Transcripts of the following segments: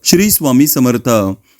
श्री स्वामी समर्थ.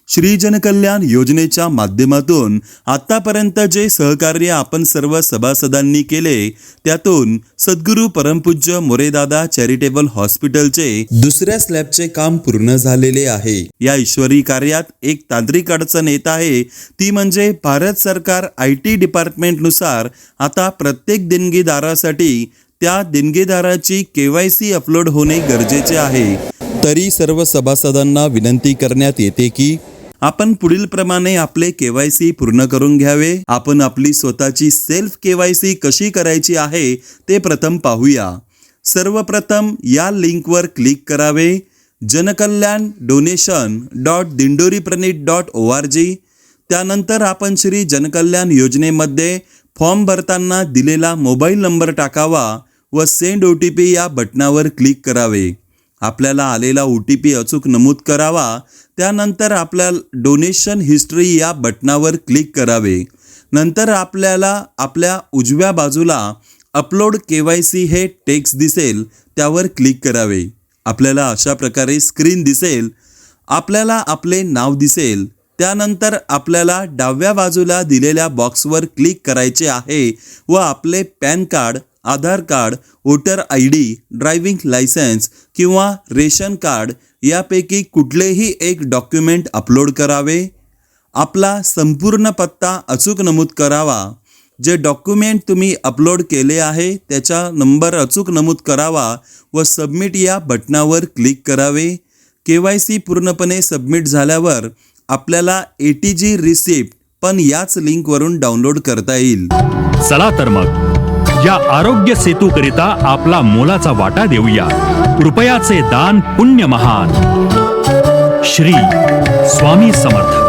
श्री जनकल्याण योजनेच्या माध्यमातून आतापर्यंत जे सहकार्य आपण सर्व सभासदांनी केले त्यातून सद्गुरू परमपूज्य मोरेदादा चॅरिटेबल हॉस्पिटलचे दुसऱ्या स्लॅबचे काम पूर्ण झालेले आहे. या ईश्वरी कार्यात एक तांत्रिक अडचण येत आहे, ती म्हणजे भारत सरकार IT डिपार्टमेंटनुसार आता प्रत्येक देणगीदारासाठी त्या देणगीदाराची KYC अपलोड होणे गरजेचे आहे. तरी सर्व सभासदांना विनंती करण्यात येते की आपण पुढील प्रमाणे आपले KYC पूर्ण करून घ्यावे. आपण आपली स्वतःची सेल्फ KYC कशी करायची आहे ते प्रथम पाहूया. सर्वप्रथम या लिंकवर क्लिक करावे, jankalyan.donation.dindoripraneet.org. त्यानंतर आपण श्री जनकल्याण योजनेमध्ये फॉर्म भरताना दिलेला मोबाईल नंबर टाकावा व सेंड OTP या बटनावर क्लिक करावे. आपल्याला आलेला OTP अचूक नमूद करावा. त्यानंतर आपल्या डोनेशन हिस्ट्री या बटनावर क्लिक करावे. नंतर आपल्याला आपल्या उजव्या बाजूला अपलोड KYC हे टेक्स्ट दिसेल, त्यावर क्लिक करावे. आपल्याला अशा प्रकारे स्क्रीन दिसेल. आपल्याला आपले नाव दिसेल. त्यानंतर आपल्याला डाव्या बाजूला दिलेल्या बॉक्सवर क्लिक करायचे आहे व आपले PAN card, Aadhaar card, voter ID, driving licence किंवा रेशन कार्ड यापैकी कुठलेही एक डॉक्युमेंट अपलोड करावे. आपला संपूर्ण पत्ता अचूक नमूद करावा. जे डॉक्युमेंट तुम्ही अपलोड केले आहे त्याचा नंबर अचूक नमूद करावा व सबमिट या बटनावर क्लिक करावे. KYC पूर्णपणे सबमिट झाल्यावर आपल्याला ATG रिसिप्ट पण याच लिंकवरून डाउनलोड करता येईल. चला तर मग या आरोग्य सेतू करिता आपला मोलाचा वाटा देऊया. रुपयाचे दान पुण्य महान. श्री स्वामी समर्थ.